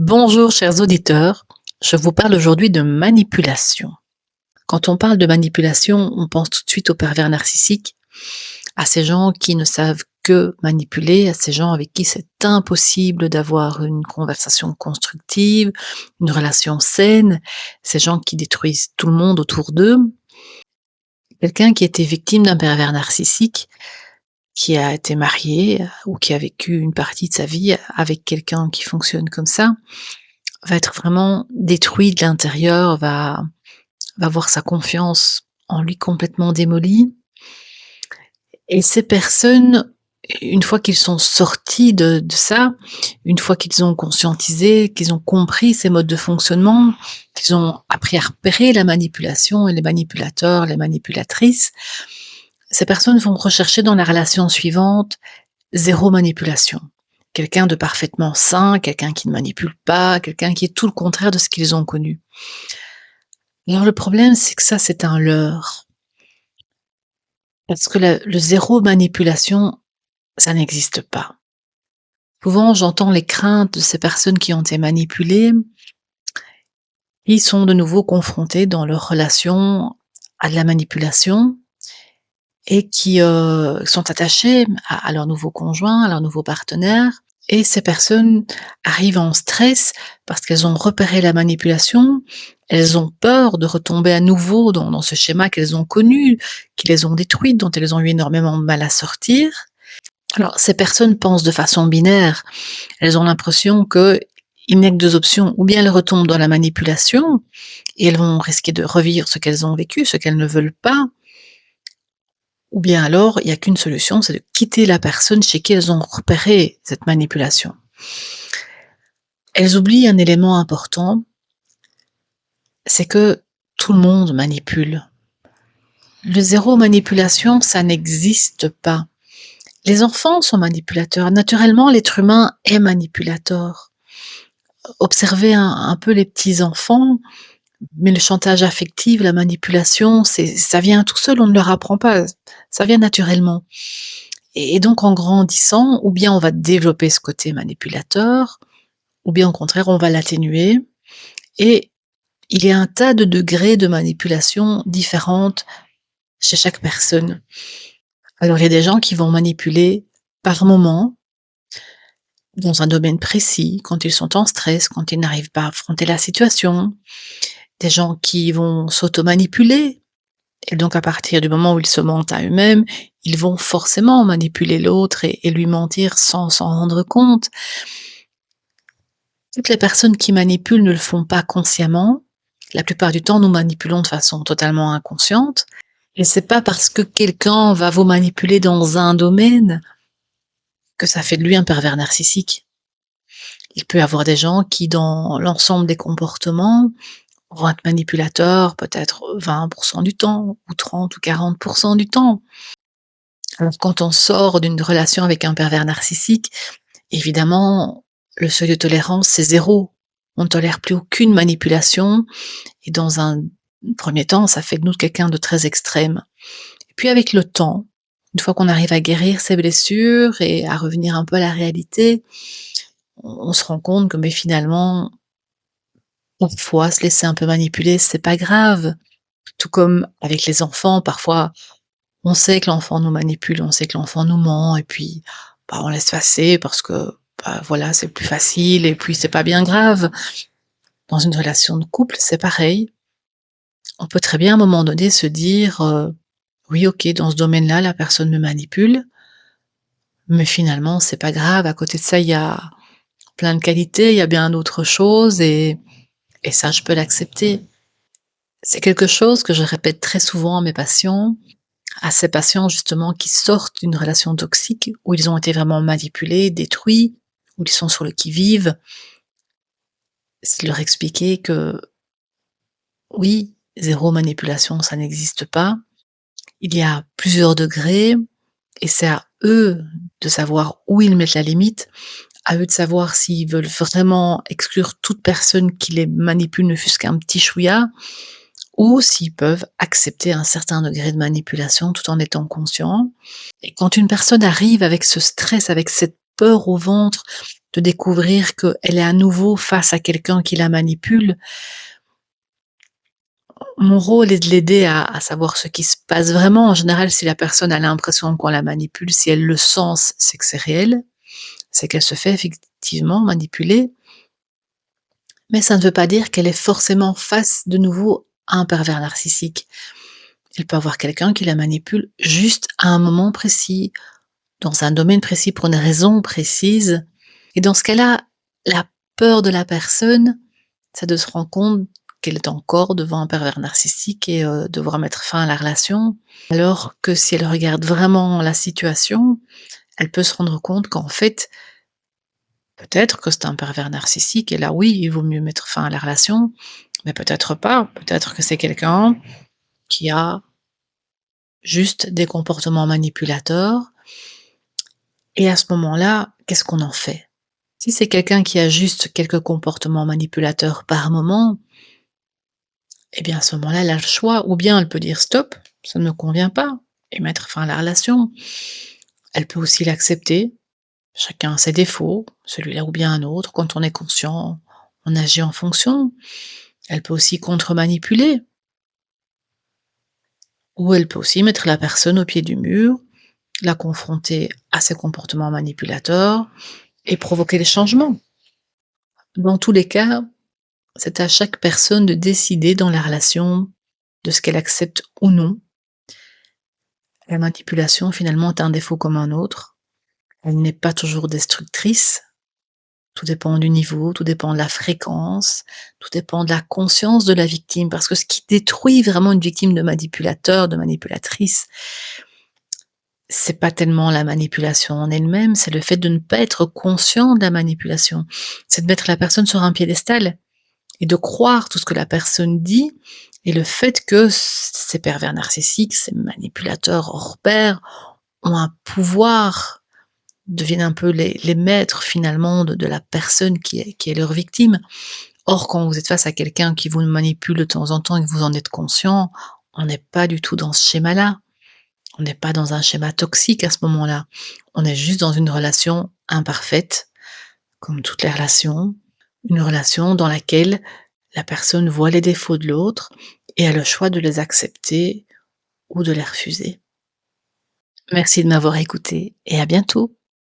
Bonjour chers auditeurs, je vous parle aujourd'hui de manipulation. Quand on parle de manipulation, on pense tout de suite aux pervers narcissiques, à ces gens qui ne savent que manipuler, à ces gens avec qui c'est impossible d'avoir une conversation constructive, une relation saine, ces gens qui détruisent tout le monde autour d'eux. Quelqu'un qui était victime d'un pervers narcissique, qui a été marié ou qui a vécu une partie de sa vie avec quelqu'un qui fonctionne comme ça, va être vraiment détruit de l'intérieur, va voir sa confiance en lui complètement démolie. Et ces personnes, une fois qu'ils sont sortis de ça, une fois qu'ils ont conscientisé, qu'ils ont compris ces modes de fonctionnement, qu'ils ont appris à repérer la manipulation et les manipulateurs, les manipulatrices, ces personnes vont rechercher dans la relation suivante zéro manipulation. Quelqu'un de parfaitement sain, quelqu'un qui ne manipule pas, quelqu'un qui est tout le contraire de ce qu'ils ont connu. Alors le problème, c'est que ça, c'est un leurre. Parce que le zéro manipulation, ça n'existe pas. Souvent, j'entends les craintes de ces personnes qui ont été manipulées, qui sont de nouveau confrontées dans leur relation à de la manipulation et qui sont attachées à leur nouveau conjoint, à leur nouveau partenaire. Et ces personnes arrivent en stress parce qu'elles ont repéré la manipulation, elles ont peur de retomber à nouveau dans ce schéma qu'elles ont connu, qui les ont détruites, dont elles ont eu énormément de mal à sortir. Alors ces personnes pensent de façon binaire, elles ont l'impression qu'il n'y a que 2 options, ou bien elles retombent dans la manipulation et elles vont risquer de revivre ce qu'elles ont vécu, ce qu'elles ne veulent pas, ou bien alors il n'y a qu'une solution, c'est de quitter la personne chez qui elles ont repéré cette manipulation. Elles oublient un élément important, c'est que tout le monde manipule. Le zéro manipulation, ça n'existe pas. Les enfants sont manipulateurs. Naturellement, l'être humain est manipulateur. Observez un peu les petits enfants, mais le chantage affectif, la manipulation, ça vient tout seul, on ne leur apprend pas. Ça vient naturellement. Et donc, en grandissant, ou bien on va développer ce côté manipulateur, ou bien au contraire, on va l'atténuer. Et il y a un tas de degrés de manipulation différentes chez chaque personne. Alors, il y a des gens qui vont manipuler par moment, dans un domaine précis, quand ils sont en stress, quand ils n'arrivent pas à affronter la situation. Des gens qui vont s'auto-manipuler et donc à partir du moment où ils se mentent à eux-mêmes, ils vont forcément manipuler l'autre et lui mentir sans s'en rendre compte. Toutes les personnes qui manipulent ne le font pas consciemment. La plupart du temps, nous manipulons de façon totalement inconsciente. Et c'est pas parce que quelqu'un va vous manipuler dans un domaine que ça fait de lui un pervers narcissique. Il peut y avoir des gens qui, dans l'ensemble des comportements, vont être manipulateurs peut-être 20% du temps, ou 30 ou 40% du temps. Alors quand on sort d'une relation avec un pervers narcissique, évidemment, le seuil de tolérance, c'est 0. On ne tolère plus aucune manipulation et dans un premier temps, ça fait de nous quelqu'un de très extrême. Et puis avec le temps, une fois qu'on arrive à guérir ses blessures et à revenir un peu à la réalité, on se rend compte que mais finalement, parfois se laisser un peu manipuler, c'est pas grave. Tout comme avec les enfants, parfois, on sait que l'enfant nous manipule, on sait que l'enfant nous ment et puis, bah, on laisse passer parce que, bah, voilà, c'est plus facile et puis c'est pas bien grave. Dans une relation de couple, c'est pareil. On peut très bien à un moment donné se dire, «Oui, OK, dans ce domaine-là, la personne me manipule, mais finalement, c'est pas grave. À côté de ça, il y a plein de qualités, il y a bien d'autres choses et ça, je peux l'accepter». C'est quelque chose que je répète très souvent à mes patients, à ces patients justement qui sortent d'une relation toxique, où ils ont été vraiment manipulés, détruits, où ils sont sur le qui-vive. C'est de leur expliquer que oui, zéro manipulation, ça n'existe pas. Il y a plusieurs degrés et c'est à eux de savoir où ils mettent la limite, à eux de savoir s'ils veulent vraiment exclure toute personne qui les manipule, ne fût-ce qu'un petit chouïa, ou s'ils peuvent accepter un certain degré de manipulation tout en étant conscients. Et quand une personne arrive avec ce stress, avec cette peur au ventre, de découvrir qu'elle est à nouveau face à quelqu'un qui la manipule. Mon rôle est de l'aider à savoir ce qui se passe vraiment. En général, si la personne a l'impression qu'on la manipule, si elle le sent, c'est que c'est réel, c'est qu'elle se fait effectivement manipuler, mais ça ne veut pas dire qu'elle est forcément face de nouveau à un pervers narcissique. Elle peut avoir quelqu'un qui la manipule juste à un moment précis, dans un domaine précis, pour une raison précise, et dans ce cas-là, la peur de la personne, c'est de se rendre compte qu'elle est encore devant un pervers narcissique et devoir mettre fin à la relation. Alors que si elle regarde vraiment la situation, elle peut se rendre compte qu'en fait, peut-être que c'est un pervers narcissique et là oui, il vaut mieux mettre fin à la relation, mais peut-être pas. Peut-être que c'est quelqu'un qui a juste des comportements manipulateurs et à ce moment-là, qu'est-ce qu'on en fait? Si c'est quelqu'un qui a juste quelques comportements manipulateurs par moment, eh bien, à ce moment-là, elle a le choix, ou bien elle peut dire: «Stop, ça ne me convient pas» et mettre fin à la relation. Elle peut aussi l'accepter, chacun a ses défauts, celui-là ou bien un autre. Quand on est conscient, on agit en fonction. Elle peut aussi contre-manipuler ou elle peut aussi mettre la personne au pied du mur, la confronter à ses comportements manipulateurs et provoquer des changements. Dans tous les cas, c'est à chaque personne de décider dans la relation de ce qu'elle accepte ou non. La manipulation, finalement, est un défaut comme un autre. Elle n'est pas toujours destructrice. Tout dépend du niveau, tout dépend de la fréquence, tout dépend de la conscience de la victime. Parce que ce qui détruit vraiment une victime de manipulateur, de manipulatrice, c'est pas tellement la manipulation en elle-même, c'est le fait de ne pas être conscient de la manipulation. C'est de mettre la personne sur un piédestal et de croire tout ce que la personne dit et le fait que ces pervers narcissiques, ces manipulateurs hors pair ont un pouvoir, deviennent un peu les maîtres finalement de la personne qui est leur victime. Or, quand vous êtes face à quelqu'un qui vous manipule de temps en temps et que vous en êtes conscient, on n'est pas du tout dans ce schéma-là. On n'est pas dans un schéma toxique à ce moment-là. On est juste dans une relation imparfaite, comme toutes les relations, une relation dans laquelle la personne voit les défauts de l'autre et a le choix de les accepter ou de les refuser. Merci de m'avoir écoutée et à bientôt.